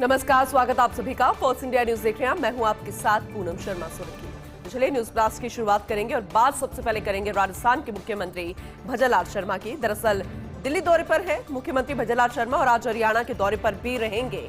नमस्कार, स्वागत आप सभी का। फर्स्ट इंडिया न्यूज देख रहे हैं, मैं हूं आपके साथ पूनम शर्मा सोलंकी। तो चलिए न्यूज ब्लास्ट की शुरुआत करेंगे और बात सबसे पहले करेंगे राजस्थान के मुख्यमंत्री भजनलाल शर्मा की। दरअसल दिल्ली दौरे पर है मुख्यमंत्री भजनलाल शर्मा और आज हरियाणा के दौरे पर भी रहेंगे।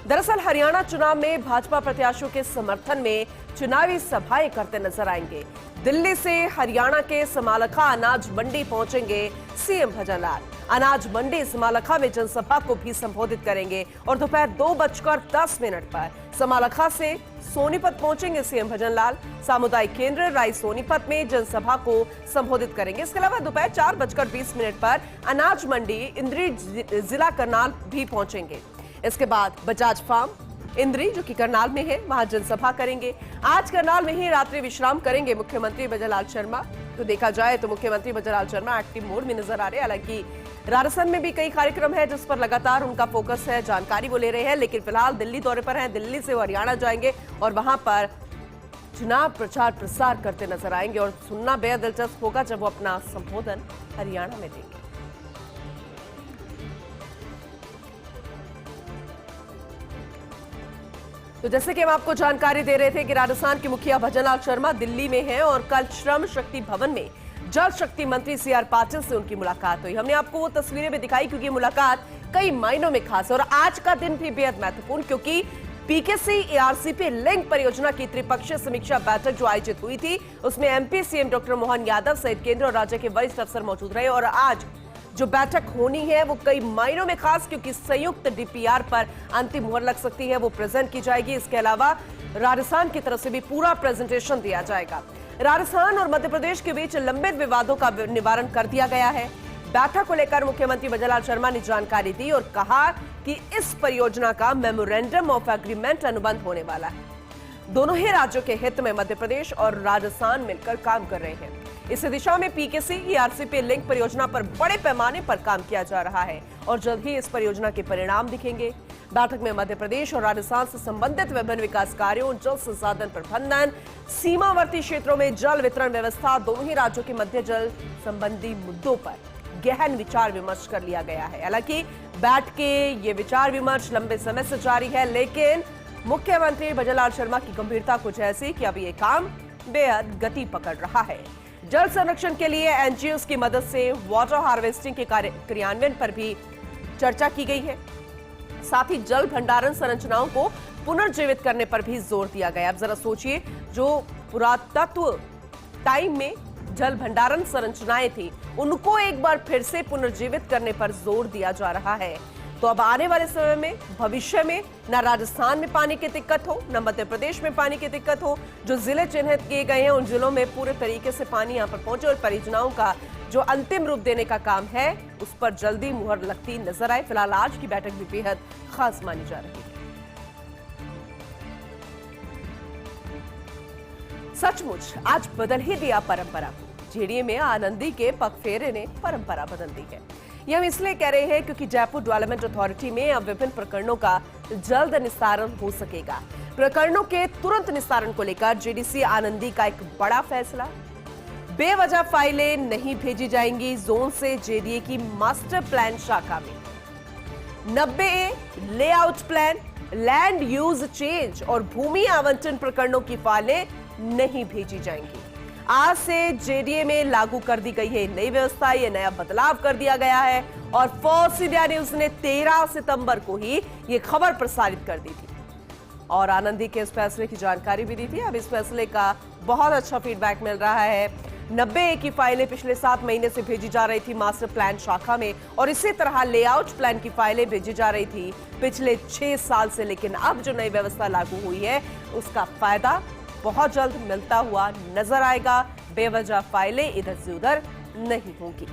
दरअसल हरियाणा चुनाव में भाजपा प्रत्याशियों के समर्थन में चुनावी सभाएं करते नजर आएंगे। दिल्ली से हरियाणा के समालखा अनाज मंडी पहुंचेंगे सीएम भजनलाल। अनाज मंडी समालखा में जनसभा को भी संबोधित करेंगे और दोपहर 2:10 पर समालखा से सोनीपत पहुंचेंगे सीएम भजनलाल। सामुदायिक केंद्र राय सोनीपत में जनसभा को संबोधित करेंगे। इसके अलावा दोपहर 4:20 पर अनाज मंडी इंद्री जिला करनाल भी पहुंचेंगे। इसके बाद बजाज फार्म इंद्री जो कि करनाल में है, वहां जनसभा करेंगे। आज करनाल में ही रात्रि विश्राम करेंगे मुख्यमंत्री भजनलाल शर्मा। तो देखा जाए तो मुख्यमंत्री भजनलाल शर्मा एक्टिव मोड में नजर आ रहे हैं। हालांकि राजस्थान में भी कई कार्यक्रम है जिस पर लगातार उनका फोकस है, जानकारी वो ले रहे हैं, लेकिन फिलहाल दिल्ली दौरे पर हैं। दिल्ली से वो हरियाणा जाएंगे और वहां पर चुनाव प्रचार प्रसार करते नजर आएंगे और सुनना बेहद दिलचस्प होगा जब वो अपना संबोधन हरियाणा में देंगे। तो जैसे कि हम आपको जानकारी दे रहे थे कि राजस्थान के मुखिया भजनलाल शर्मा दिल्ली में हैं और कल श्रम शक्ति भवन में जल शक्ति मंत्री सीआर पाटिल से उनकी मुलाकात हुई। हमने आपको वो तस्वीरें भी दिखाई क्योंकि ये मुलाकात कई मायनों में खास है और आज का दिन भी बेहद महत्वपूर्ण, क्योंकि पीकेसी एआरसीपी लिंक परियोजना की त्रिपक्षीय समीक्षा बैठक जो आयोजित हुई थी उसमें MP CM doctor Mohan Yadav सहित केंद्र और राज्य के वरिष्ठ अफसर मौजूद रहे। और आज जो बैठक होनी है वो कई मायनों में खास, क्योंकि संयुक्त डीपीआर पर अंतिम मुहर लग सकती है, वो प्रेजेंट की जाएगी। इसके अलावा राजस्थान की तरफ से भी पूरा प्रेजेंटेशन दिया जाएगा। राजस्थान और मध्य प्रदेश के बीच लंबित विवादों का निवारण कर दिया गया है। बैठक को लेकर मुख्यमंत्री भजनलाल शर्मा ने जानकारी दी और कहा कि इस परियोजना का मेमोरेंडम ऑफ एग्रीमेंट अनुबंध होने वाला है। दोनों ही राज्यों के हित में मध्य प्रदेश और राजस्थान मिलकर काम कर रहे हैं। इस दिशा में पीकेसी एआरसीपी लिंक परियोजना पर बड़े पैमाने पर काम किया जा रहा है और जल्द ही इस परियोजना के परिणाम दिखेंगे। बैठक में मध्य प्रदेश और राजस्थान से संबंधित विभिन्न विकास कार्यों, जल संसाधन प्रबंधन, सीमावर्ती क्षेत्रों में जल वितरण व्यवस्था, दोनों ही राज्यों के मध्य जल संबंधी मुद्दों पर गहन विचार विमर्श कर लिया गया है। हालांकि बैठ के ये विचार विमर्श लंबे समय से जारी है, लेकिन मुख्यमंत्री भजनलाल शर्मा की गंभीरता कुछ ऐसी कि अब ये काम बेहद गति पकड़ रहा है। जल संरक्षण के लिए एनजीओस की मदद से वाटर हार्वेस्टिंग के क्रियान्वयन पर भी चर्चा की गई है। साथ ही जल भंडारण संरचनाओं को पुनर्जीवित करने पर भी जोर दिया गया। अब जरा सोचिए, जो पुरातत्व टाइम में जल भंडारण संरचनाएं थी उनको एक बार फिर से पुनर्जीवित करने पर जोर दिया जा रहा है। तो अब आने वाले समय में, भविष्य में, न राजस्थान में पानी की दिक्कत हो, न मध्य प्रदेश में पानी की दिक्कत हो। जो जिले चिन्हित किए गए हैं उन जिलों में पूरे तरीके से पानी यहां पर पहुंचे और परियोजनाओं का जो अंतिम रूप देने का काम है उस पर जल्दी मुहर लगती नजर आए। फिलहाल आज की बैठक भी बेहद खास मानी जा रही है। सचमुच आज बदल ही दिया परंपरा को। जेडीए में आनंदी के पगफेरे ने परंपरा बदल दी है। ये हम इसलिए कह रहे हैं क्योंकि जयपुर डेवलपमेंट अथॉरिटी में अब विभिन्न प्रकरणों का जल्द निस्तारण हो सकेगा। प्रकरणों के तुरंत निस्तारण को लेकर जेडीसी आनंदी का एक बड़ा फैसला। बेवजह फाइलें नहीं भेजी जाएंगी जोन से जेडीए की मास्टर प्लान शाखा में। 90A layout plan, land use change और भूमि आवंटन प्रकरणों की फाइलें नहीं भेजी जाएंगी। आज से जेडीए में लागू कर दी गई है नई व्यवस्था, ये नया बदलाव कर दिया गया है और फर्स्ट इंडिया न्यूज ने 13 सितंबर को ही ये खबर प्रसारित कर दी थी और आनंदी के इस फैसले की जानकारी भी दी थी। अब इस फैसले का बहुत अच्छा फीडबैक मिल रहा है। 90A की फाइलें पिछले 7 महीने से भेजी जा रही थी मास्टर प्लान शाखा में और इसी तरह लेआउट प्लान की फाइलें भेजी जा रही थी पिछले 6 साल से, लेकिन अब जो नई व्यवस्था लागू हुई है उसका फायदा बहुत जल्द मिलता हुआ नजर आएगा। बेवजह फाइलें इधर से उधर नहीं होंगी।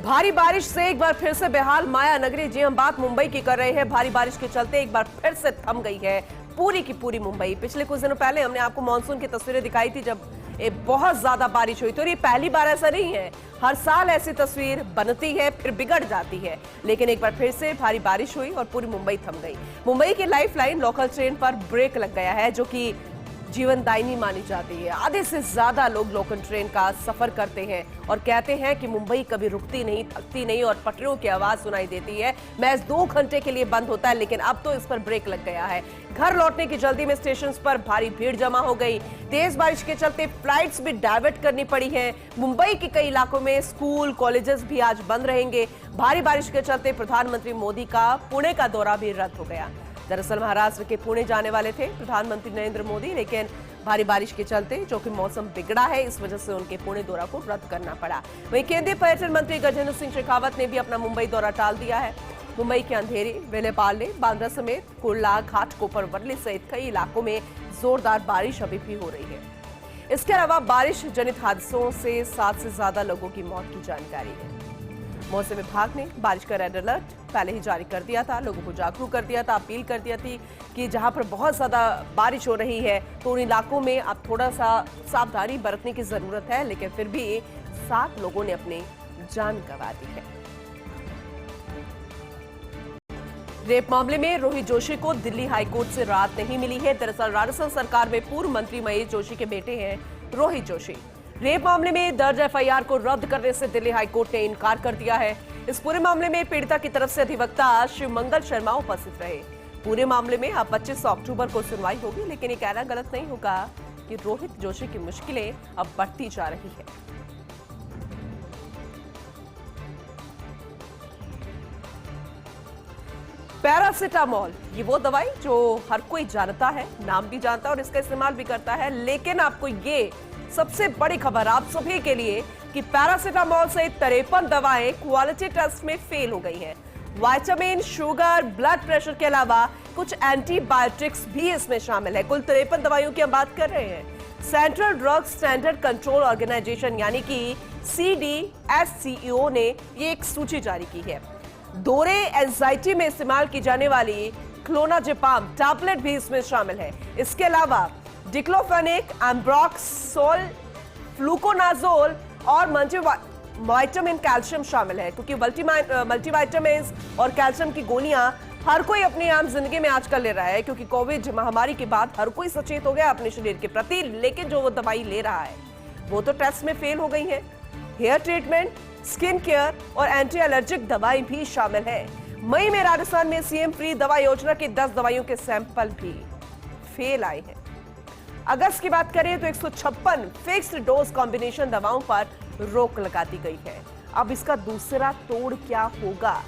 भारी बारिश से एक बार फिर से बेहाल माया नगरी। जी हम बात मुंबई की कर रहे हैं। भारी बारिश के चलते एक बार फिर से थम गई है पूरी की पूरी मुंबई। पिछले कुछ दिनों पहले हमने आपको मानसून की तस्वीरें दिखाई थी जब बहुत ज्यादा बारिश हुई थी और ये पहली बार ऐसा नहीं है, हर साल ऐसी तस्वीर बनती है फिर बिगड़ जाती है। लेकिन एक बार फिर से भारी बारिश हुई और पूरी मुंबई थम गई। मुंबई की लाइफलाइन लोकल ट्रेन पर ब्रेक लग गया है जो कि जीवनदायिनी मानी जाती है। आधे से ज्यादा लोग लोकल ट्रेन का सफर करते हैं और कहते हैं कि मुंबई कभी रुकती नहीं, थकती नहीं और पटरियों की आवाज सुनाई देती है। महज 2 घंटे के लिए बंद होता है, लेकिन अब तो इस पर ब्रेक लग गया है। घर लौटने की जल्दी में स्टेशन पर भारी भीड़ जमा हो गई। तेज बारिश के चलते फ्लाइट्स भी डाइवर्ट करनी पड़ी है। मुंबई के कई इलाकों में स्कूल कॉलेजेस भी आज बंद रहेंगे। भारी बारिश के चलते प्रधानमंत्री मोदी का पुणे का दौरा भी रद्द हो गया। दरअसल महाराष्ट्र के पुणे जाने वाले थे प्रधानमंत्री नरेंद्र मोदी, लेकिन भारी बारिश के चलते जो कि मौसम बिगड़ा है, इस वजह से उनके पुणे दौरा को रद्द करना पड़ा। वहीं केंद्रीय पर्यटन मंत्री गजेंद्र सिंह शेखावत ने भी अपना मुंबई दौरा टाल दिया है। मुंबई के अंधेरी, विलेपार्ले, बांद्रा समेत कुर्ला, घाटकोपर, वर्ली सहित कई इलाकों में जोरदार बारिश अभी भी हो रही है। इसके अलावा बारिश जनित हादसों से 7 से ज्यादा लोगों की मौत की जानकारी है। मौसम विभाग ने बारिश का रेड अलर्ट पहले ही जारी कर दिया था, लोगों को जागरूक कर दिया था, अपील कर दिया थी कि जहां पर बहुत ज्यादा बारिश हो रही है तो उन इलाकों में अब थोड़ा सा सावधानी बरतने की जरूरत है। लेकिन फिर भी 7 लोगों ने अपनी जान गंवा दी है। रेप मामले में रोहित जोशी को दिल्ली हाईकोर्ट से राहत नहीं मिली है। दरअसल राजस्थान सरकार में पूर्व मंत्री महेश जोशी के बेटे हैं रोहित जोशी। रेप मामले में दर्ज एफआईआर को रद्द करने से दिल्ली हाईकोर्ट ने इनकार कर दिया है। इस पूरे मामले में पीड़िता की तरफ से अधिवक्ता शिवमंगल शर्मा उपस्थित रहे। पूरे मामले में अब 25 अक्टूबर को सुनवाई होगी, लेकिन ये कहना गलत नहीं होगा कि रोहित जोशी की मुश्किलें अब बढ़ती जा रही है। पैरासिटामोल, ये वो दवाई जो हर कोई जानता है, नाम भी जानता है और इसका इस्तेमाल भी करता है। लेकिन आपको ये सबसे बड़ी खबर आप सभी के लिए कि पैरासिटामोल सहित 53 दवाएं क्वालिटी टेस्ट में फेल हो गई हैं। विटामिन, शुगर, ब्लड प्रेशर के अलावा कुछ एंटीबायोटिक्स भी इसमें शामिल है। कुल 53 दवाइयों की हम बात कर रहे हैं। Central drug standard control organisation यानी कि CDSCO ने ये एक सूची जारी की है। दौरे एंजाइटी में इस्तेमाल की जाने वाली क्लोनाजेपाम टैबलेट भी इसमें शामिल है। इसके अलावा डिक्लोफेनेक, एम्ब्रोक्सोल, फ्लूकोनाजोल और मल्टीविटामिन कैल्शियम शामिल है, क्योंकि मल्टीविटामिन और कैल्शियम की गोलियां हर कोई अपनी आम जिंदगी में आजकल ले रहा है, क्योंकि कोविड महामारी के बाद हर कोई सचेत हो गया अपने शरीर के प्रति। लेकिन जो वो दवाई ले रहा है वो तो टेस्ट में फेल हो गई है। हेयर ट्रीटमेंट, स्किन केयर और एंटी एलर्जिक दवाई भी शामिल है। मई में राजस्थान में सीएम फ्री दवा योजना की 10 दवाइयों के सैंपल भी फेल आए हैं। अगस्त की बात करें तो 156 फिक्स्ड डोज कॉम्बिनेशन दवाओं पर रोक लगा दी गई है। अब इसका दूसरा तोड़ क्या होगा,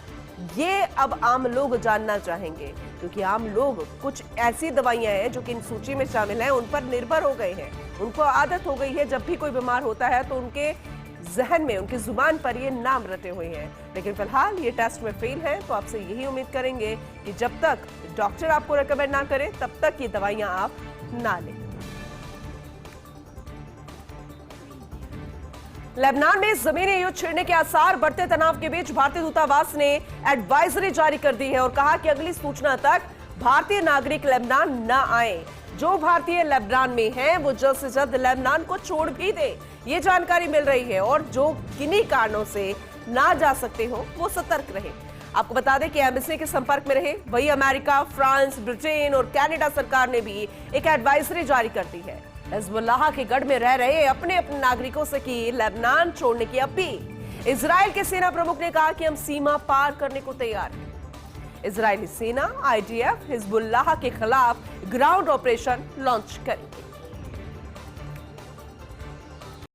ये अब आम लोग जानना चाहेंगे, क्योंकि आम लोग कुछ ऐसी दवाइयां हैं जो कि इन सूची में शामिल हैं, उन पर निर्भर हो गए हैं। उनको आदत हो गई है, जब भी कोई बीमार होता है तो उनके जहन में, उनकी जुबान पर ये नाम रटे हुए हैं। लेकिन फिलहाल ये टेस्ट में फेल है, तो आपसे यही उम्मीद करेंगे कि जब तक डॉक्टर आपको रेकमेंड ना करे तब तक ये दवाइयां आप ना लें। लेबनान में जमीनी युद्ध छिड़ने के आसार, बढ़ते तनाव के बीच भारतीय दूतावास ने एडवाइजरी जारी कर दी है और कहा कि अगली सूचना तक भारतीय नागरिक लेबनान न आए। जो भारतीय लेबनान में हैं वो जल्द से जल्द लेबनान को छोड़ भी दे, ये जानकारी मिल रही है। और जो किन्हीं कारणों से ना जा सकते हो वो सतर्क रहे। आपको बता दें कि एम्बेसी के संपर्क में रहे। वही अमेरिका, फ्रांस, ब्रिटेन और कनाडा सरकार ने भी एक एडवाइजरी जारी कर दी है। हिजबुल्लाह के गढ़ में रह रहे अपने नागरिकों से की लेबनान छोड़ने की अपील। इजराइल के सेना प्रमुख ने कहा कि हम सीमा पार करने को तैयार हैं। इजरायली सेना IDF हिजबुल्लाह के खिलाफ ग्राउंड ऑपरेशन लॉन्च करेगी।